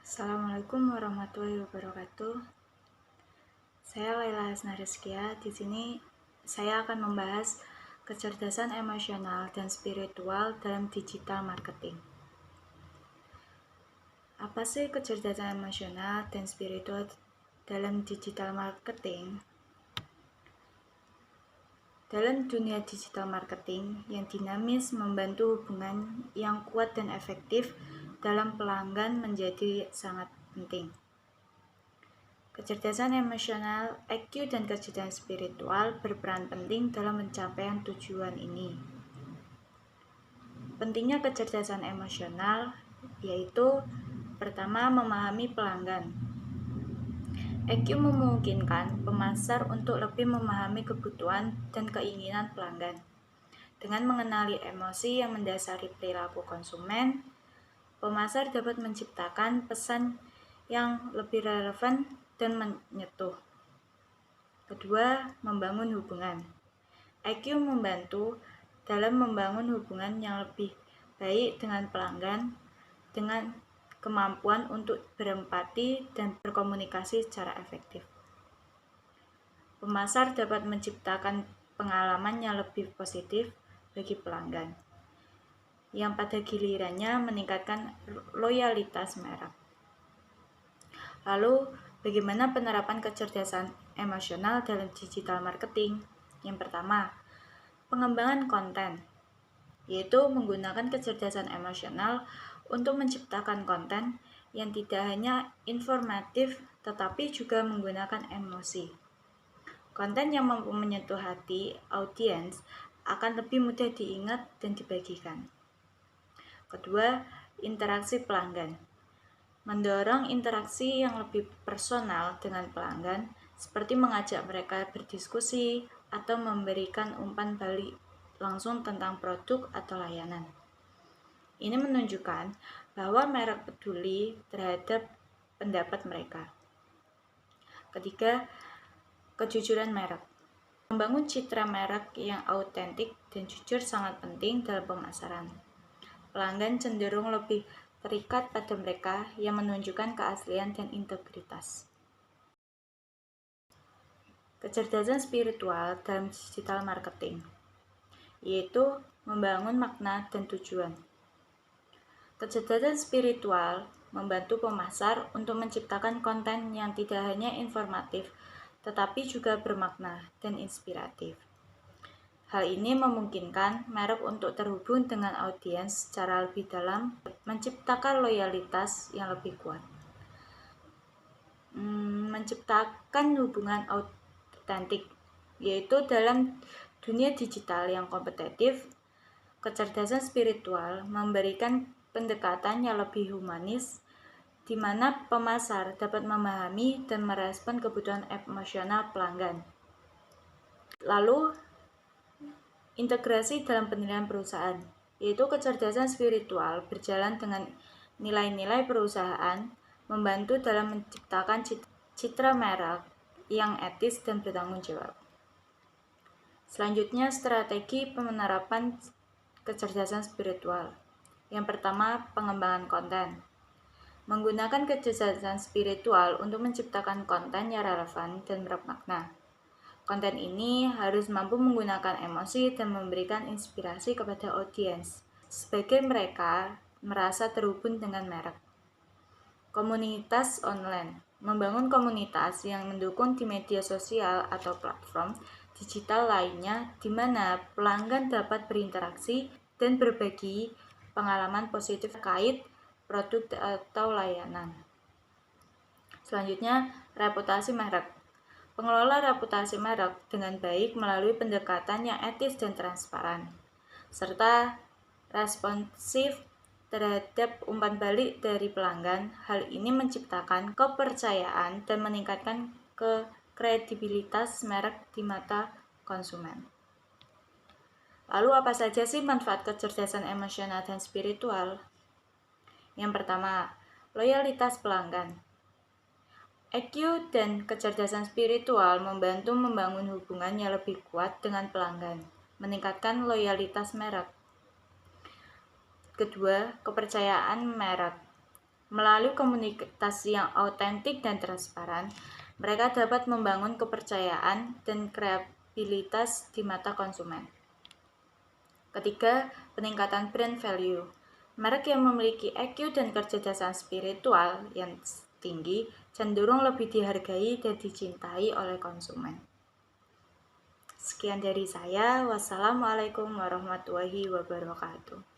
Assalamualaikum warahmatullahi wabarakatuh. Saya Laila Hasnarizkia. Di sini saya akan membahas kecerdasan emosional dan spiritual dalam digital marketing. Apa sih kecerdasan emosional dan spiritual dalam digital marketing? Dalam dunia digital marketing yang dinamis, membantu hubungan yang kuat dan efektif dalam pelanggan menjadi sangat penting. Kecerdasan emosional, EQ, dan kecerdasan spiritual berperan penting dalam pencapaian tujuan ini. Pentingnya kecerdasan emosional yaitu pertama, memahami pelanggan. EQ memungkinkan pemasar untuk lebih memahami kebutuhan dan keinginan pelanggan. Dengan mengenali emosi yang mendasari perilaku konsumen, pemasar dapat menciptakan pesan yang lebih relevan dan menyentuh. Kedua, membangun hubungan. EQ membantu dalam membangun hubungan yang lebih baik dengan pelanggan dengan kemampuan untuk berempati dan berkomunikasi secara efektif. Pemasar dapat menciptakan pengalaman yang lebih positif bagi pelanggan, yang pada gilirannya meningkatkan loyalitas merek. Lalu, bagaimana penerapan kecerdasan emosional dalam digital marketing? Yang pertama, pengembangan konten, yaitu menggunakan kecerdasan emosional untuk menciptakan konten yang tidak hanya informatif, tetapi juga menggunakan emosi. Konten yang mampu menyentuh hati audiens akan lebih mudah diingat dan dibagikan. Kedua, interaksi pelanggan. Mendorong interaksi yang lebih personal dengan pelanggan, seperti mengajak mereka berdiskusi atau memberikan umpan balik langsung tentang produk atau layanan. Ini menunjukkan bahwa merek peduli terhadap pendapat mereka. Ketiga, kejujuran merek. Membangun citra merek yang autentik dan jujur sangat penting dalam pemasaran. Pelanggan cenderung lebih terikat pada mereka yang menunjukkan keaslian dan integritas. Kecerdasan spiritual dalam digital marketing, yaitu membangun makna dan tujuan. Kecerdasan spiritual membantu pemasar untuk menciptakan konten yang tidak hanya informatif, tetapi juga bermakna dan inspiratif. Hal ini memungkinkan merek untuk terhubung dengan audiens secara lebih dalam, menciptakan loyalitas yang lebih kuat. Menciptakan hubungan autentik, yaitu dalam dunia digital yang kompetitif, kecerdasan spiritual memberikan pendekatan yang lebih humanis, di mana pemasar dapat memahami dan merespon kebutuhan emosional pelanggan. Lalu, integrasi dalam penilaian perusahaan, yaitu kecerdasan spiritual berjalan dengan nilai-nilai perusahaan, membantu dalam menciptakan citra merek yang etis dan bertanggung jawab. Selanjutnya, strategi penerapan kecerdasan spiritual. Yang pertama, pengembangan konten. Menggunakan kecerdasan spiritual untuk menciptakan konten yang relevan dan bermakna. Konten ini harus mampu menggunakan emosi dan memberikan inspirasi kepada audiens, sebagai mereka merasa terhubung dengan merek. Komunitas online. Membangun komunitas yang mendukung di media sosial atau platform digital lainnya, di mana pelanggan dapat berinteraksi dan berbagi pengalaman positif terkait produk atau layanan. Selanjutnya, reputasi merek. Pengelola reputasi merek dengan baik melalui pendekatan yang etis dan transparan, serta responsif terhadap umpan balik dari pelanggan. Hal ini menciptakan kepercayaan dan meningkatkan kredibilitas merek di mata konsumen. Lalu apa saja sih manfaat kecerdasan emosional dan spiritual? Yang pertama, loyalitas pelanggan. EQ dan kecerdasan spiritual membantu membangun hubungan yang lebih kuat dengan pelanggan, meningkatkan loyalitas merek. Kedua, kepercayaan merek. Melalui komunikasi yang autentik dan transparan, mereka dapat membangun kepercayaan dan kredibilitas di mata konsumen. Ketiga, peningkatan brand value. Merek yang memiliki EQ dan kecerdasan spiritual yang tinggi cenderung lebih dihargai dan dicintai oleh konsumen. Sekian dari saya. Wassalamualaikum warahmatullahi wabarakatuh.